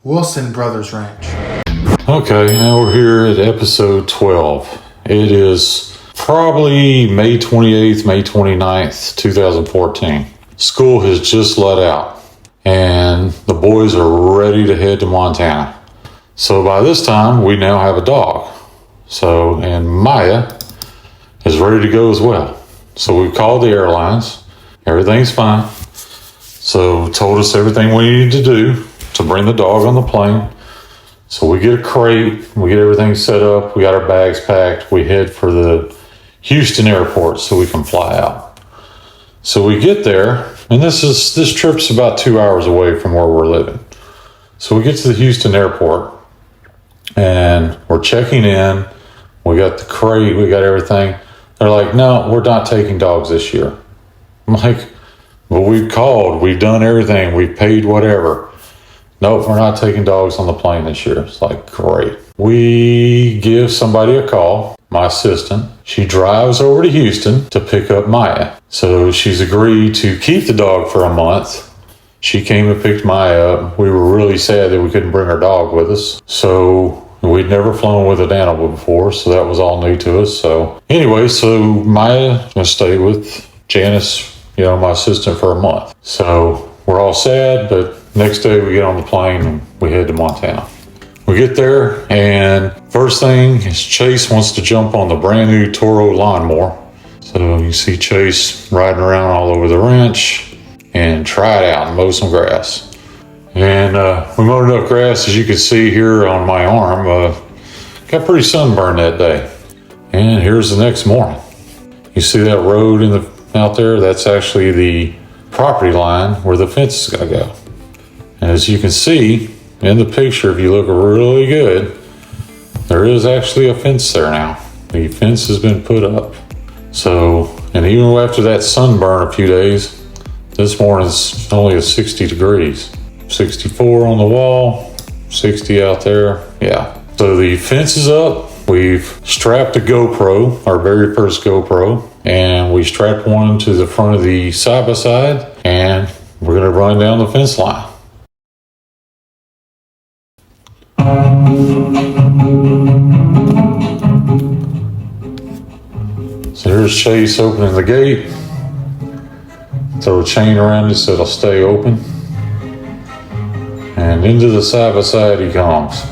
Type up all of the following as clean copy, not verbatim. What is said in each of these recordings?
Wilson Brothers Ranch. Okay, now we're here at episode 12. It is probably May 28th, May 29th, 2014. School has just let out, and the boys are ready to head to Montana. So by this time, we now have a dog. And Maya is ready to go as well. So we called the airlines. Everything's fine. So told us everything we needed to do to bring the dog on the plane. So we get a crate, we get everything set up, we got our bags packed, we head for the Houston airport so we can fly out. So we get there, and this trip's about 2 hours away from where we're living. So we get to the Houston airport, and we're checking in. We got the crate, we got everything. They're like, no, we're not taking dogs this year. I'm like, well, we've called, we've done everything, we've paid whatever. Nope, we're not taking dogs on the plane this year. It's like, great. We give somebody a call, my assistant. She drives over to Houston to pick up Maya. So she's agreed to keep the dog for a month. She came and picked Maya up. We were really sad that we couldn't bring our dog with us. So we'd never flown with an animal before, so that was all new to us. So anyway, Maya's gonna stay with Janice, my assistant, for a month. So we're all sad, but next day we get on the plane and we head to Montana. We get there, and first thing is Chase wants to jump on the brand new Toro lawnmower. So you see Chase riding around all over the ranch and try it out and mow some grass. And we mowed enough grass, as you can see here on my arm. Got pretty sunburned that day. And here's the next morning. You see that road out there? That's actually the property line where the fence is going to go. And as you can see in the picture, if you look really good, there is actually a fence there now. The fence has been put up. And even after that sunburn a few days, this morning's only at 60 degrees. 64 on the wall, 60 out there. Yeah. So the fence is up. We've strapped a GoPro, our very first GoPro, and we strapped one to the front of the side-by-side, and we're going to run down the fence line. So here's Chase opening the gate. Throw a chain around it so it'll stay open. And into the side-by-side he comes.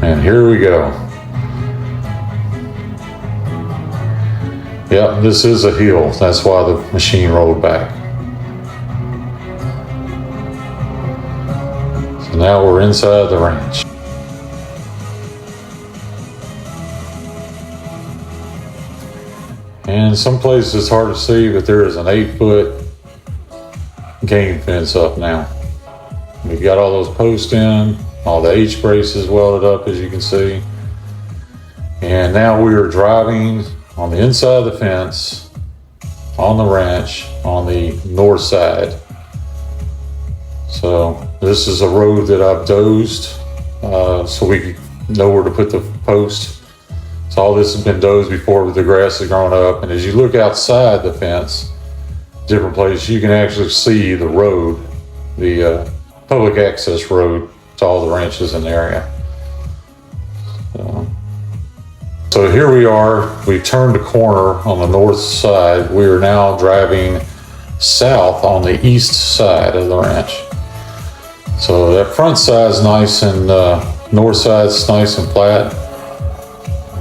And here we go. Yep, this is a hill. That's why the machine rolled back. So now we're inside the ranch. And some places it's hard to see, but there is an 8-foot game fence up now. We've got all those posts in, all the H braces welded up, as you can see. And now we are driving on the inside of the fence on the ranch on the north side. So this is a road that I've dozed so we know where to put the post. So all this has been dozed before the grass has grown up. And as you look outside the fence, different places, you can actually see the road, the public access road to all the ranches in the area. So here we are. We turned the corner on the north side. We are now driving south on the east side of the ranch. So that front side's nice, and north side's nice and flat,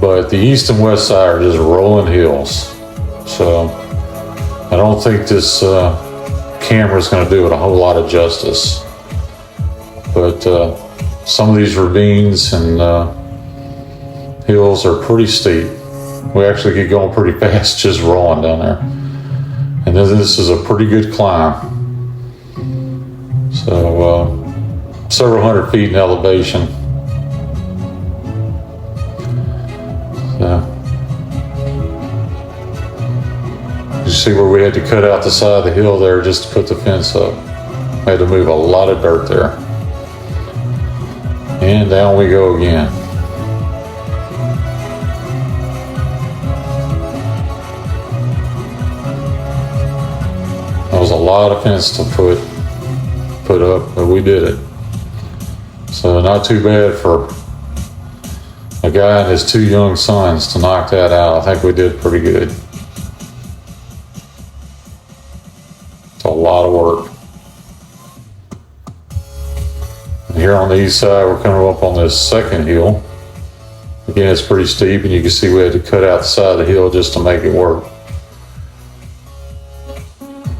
but the east and west side are just rolling hills. So I don't think this camera's going to do it a whole lot of justice. But some of these ravines and hills are pretty steep. We actually get going pretty fast just rolling down there. And then this is a pretty good climb. So several hundred feet in elevation. You see where we had to cut out the side of the hill there just to put the fence up. We had to move a lot of dirt there. And down we go again. That was a lot of fence to put. put up, but we did it. So not too bad for a guy and his 2 young sons to knock that out. I think we did pretty good. It's a lot of work. And here on the east side, we're coming up on this second hill. Again, it's pretty steep, and you can see we had to cut out the side of the hill just to make it work.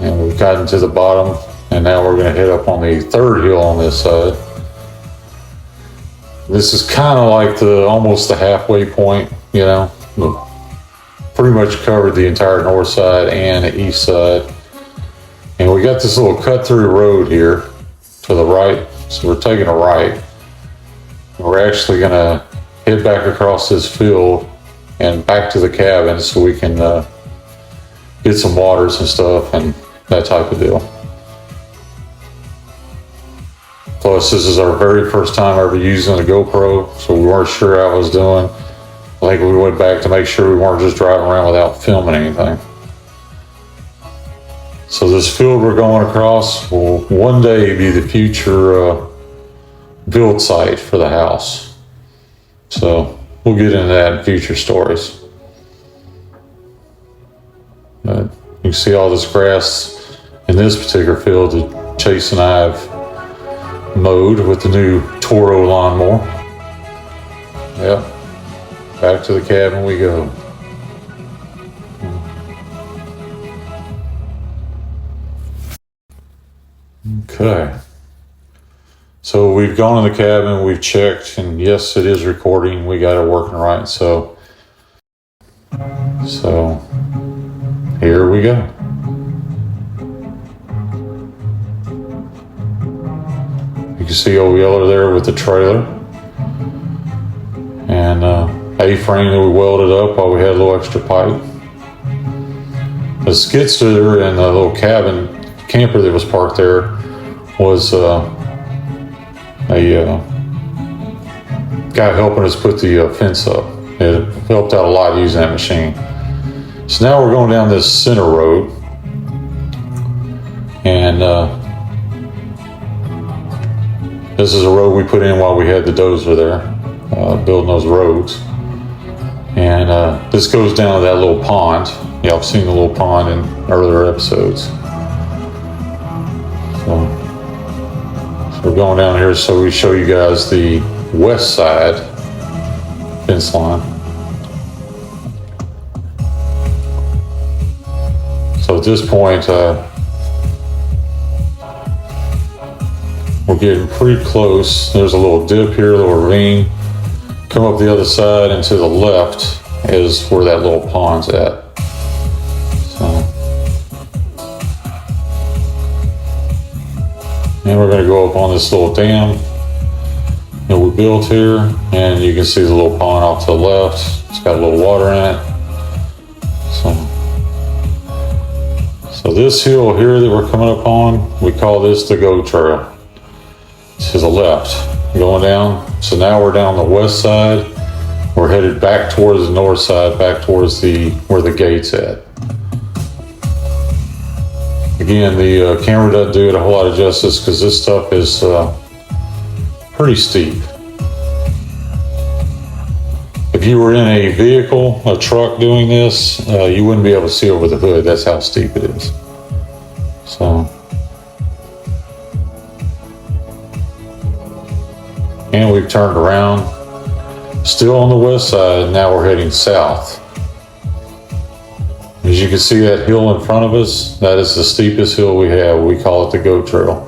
And we've gotten to the bottom, and now we're going to head up on the third hill on this side. This is kind of like almost the halfway point, you know. Pretty much covered the entire north side and the east side. And we got this little cut through road here to the right. So we're taking a right. We're actually going to head back across this field and back to the cabin so we can get some waters and stuff and that type of deal. Plus, this is our very first time ever using a GoPro, so we weren't sure how I was doing. I think we went back to make sure we weren't just driving around without filming anything. So this field we're going across will one day be the future build site for the house. So we'll get into that in future stories. You can see all this grass in this particular field that Chase and I have mowed with the new Toro lawnmower. Yep, back to the cabin we go. Okay, so we've gone in the cabin, we've checked, and yes, it is recording. We got it working right, so here we go. You can see old Yeller there with the trailer and A-frame that we welded up while we had a little extra pipe. The skid steer and the little camper that was parked there was a guy helping us put the fence up. It helped out a lot using that machine. So now we're going down this center road, and this is a road we put in while we had the dozer there, building those roads. And this goes down to that little pond. Yeah, I've seen the little pond in earlier episodes. So we're going down here so we show you guys the west side fence line. So at this point, we're getting pretty close. There's a little dip here, a little ravine. Come up the other side, and to the left is where that little pond's at. And we're going to go up on this little dam that we built here, and you can see the little pond off to the left. It's got a little water in it. So this hill here that we're coming up on, we call this the Go Trail. To the left, going down. So now we're down the west side. We're headed back towards the north side, back towards where the gate's at. Again, the camera doesn't do it a whole lot of justice because this stuff is pretty steep. If you were in a vehicle, a truck doing this, you wouldn't be able to see over the hood. That's how steep it is. So, and we've turned around, still on the west side. Now we're heading south. As you can see that hill in front of us, that is the steepest hill we have. We call it the Go Trail.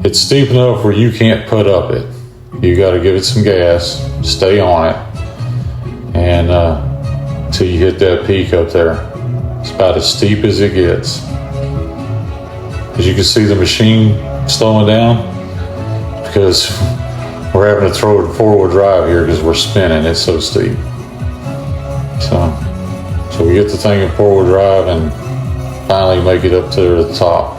It's steep enough where you can't put up it. You got to give it some gas, stay on it, and till you hit that peak up there. It's about as steep as it gets. As you can see, the machine slowing down because we're having to throw it in four-wheel drive here because we're spinning. It's so steep. So we get the thing in four-wheel drive and finally make it up to the top.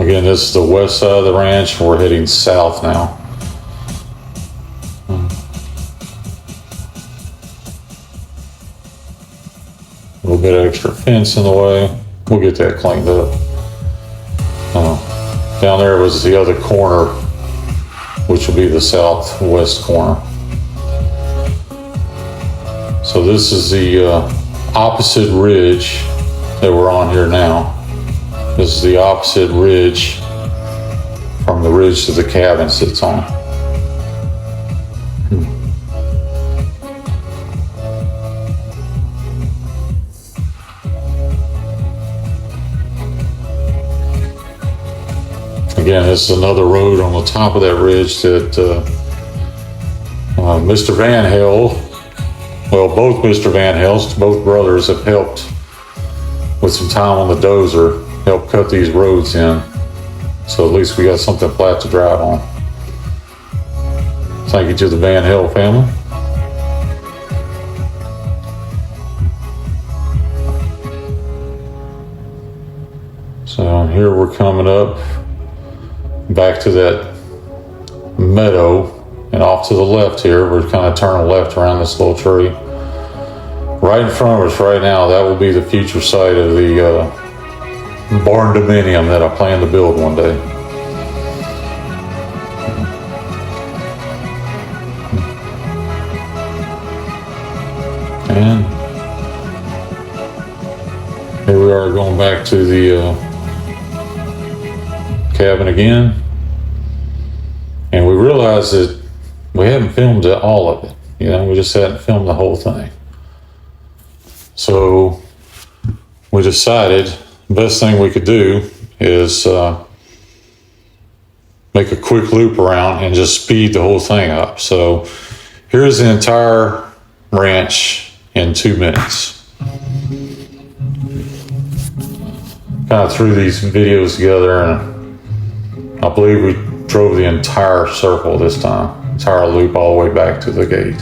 Again, this is the west side of the ranch. We're heading south now. bit of extra fence in the way. We'll get that cleaned up. Down there was the other corner, which will be the southwest corner. So this is the opposite ridge that we're on here now. This is the opposite ridge from the ridge that the cabin sits on. Again, this is another road on the top of that ridge that Mr. Van Hel, well, both Mr. Van Hels, both brothers have helped with some time on the dozer, helped cut these roads in. So at least we got something flat to drive on. Thank you to the Van Hel family. So here we're coming up back to that meadow, and off to the left here, we're kind of turning left around this little tree. Right in front of us right now, that will be the future site of the barn dominium that I plan to build one day. And here we are going back to the cabin again, and we realized that we haven't filmed all of it. You know, we just hadn't filmed the whole thing. So we decided the best thing we could do is make a quick loop around and just speed the whole thing up. So here's the entire ranch in 2 minutes. Kind of threw these videos together, and I believe we drove the entire circle this time, entire loop all the way back to the gate.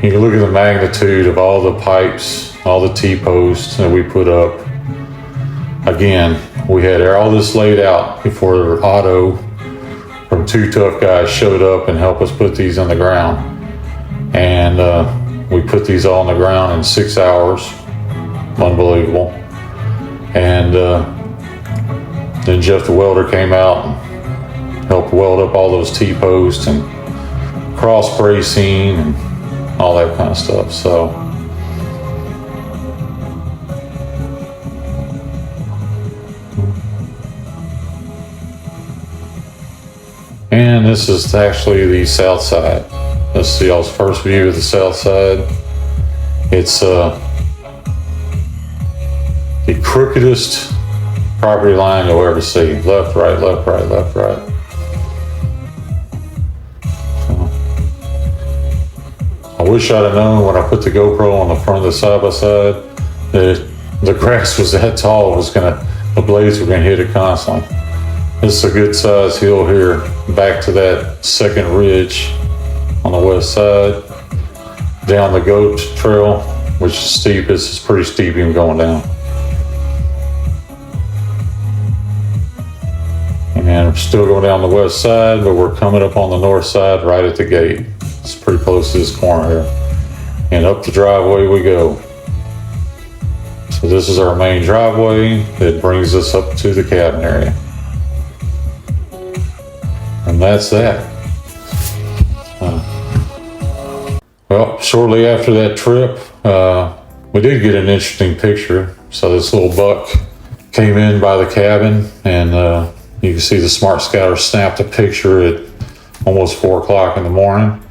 You can look at the magnitude of all the pipes, all the T-posts that we put up. Again, we had all this laid out before Otto from Two Tough Guys showed up and helped us put these on the ground. And we put these all on the ground in 6 hours. Unbelievable. And then Jeff the welder came out and helped weld up all those T-posts and cross bracing and all that kind of stuff. So and this is actually the south side. This is y'all's first view of the south side. It's the crookedest property line you'll ever see. Left, right, left, right, left, right. I wish I'd have known when I put the GoPro on the front of the side-by-side that the grass was that tall, the blades were gonna hit it constantly. This is a good sized hill here, back to that second ridge on the west side, down the goat trail, which is steep. This is pretty steep even going down. And we're still going down the west side, but we're coming up on the north side right at the gate. It's pretty close to this corner here. And up the driveway we go. So this is our main driveway that brings us up to the cabin area. And that's that. Well, shortly after that trip, we did get an interesting picture. So this little buck came in by the cabin, and you can see the Smart Scouter snapped a picture at almost 4 o'clock in the morning.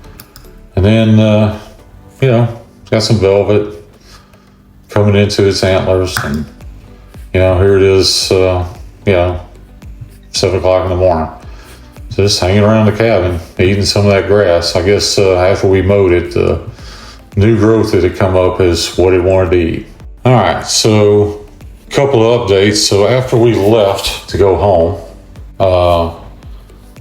And then, got some velvet coming into its antlers, and here it is, 7 o'clock in the morning. So just hanging around the cabin, eating some of that grass. I guess after we mowed it, the new growth that had come up is what it wanted to eat. All right, so a couple of updates. So after we left to go home,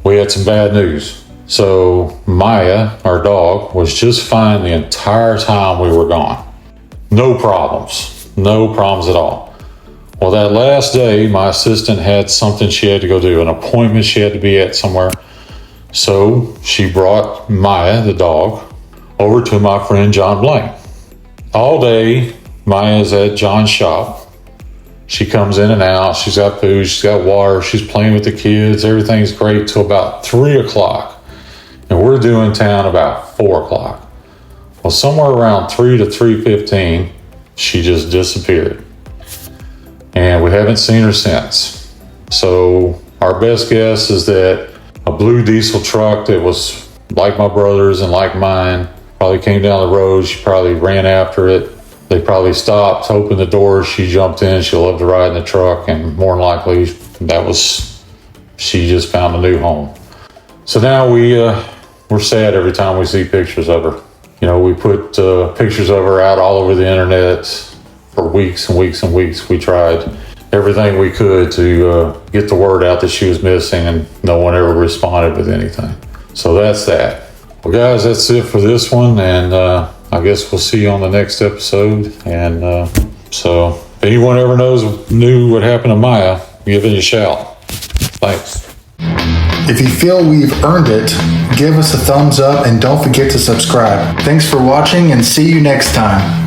we had some bad news. So Maya, our dog, was just fine the entire time we were gone. No problems at all. Well, that last day, my assistant had something she had to go do, an appointment she had to be at somewhere. So she brought Maya, the dog, over to my friend John Blaine. All day, Maya's at John's shop. She comes in and out. She's got food. She's got water. She's playing with the kids. Everything's great till about 3 o'clock. And we're due in town about 4 o'clock. Well, somewhere around 3 to 3:15, she just disappeared. And we haven't seen her since. So our best guess is that a blue diesel truck that was like my brother's and like mine probably came down the road. She probably ran after it. They probably stopped, opened the door. She jumped in. She loved to ride in the truck, and more than likely, she just found a new home. So now we're sad every time we see pictures of her. You know, we put pictures of her out all over the internet for weeks and weeks and weeks. We tried everything we could to get the word out that she was missing, and no one ever responded with anything. So that's that. Well, guys, that's it for this one, and I guess we'll see you on the next episode. And so if anyone ever knew what happened to Maya, give it a shout. Thanks. If you feel we've earned it, give us a thumbs up and don't forget to subscribe. Thanks for watching and see you next time.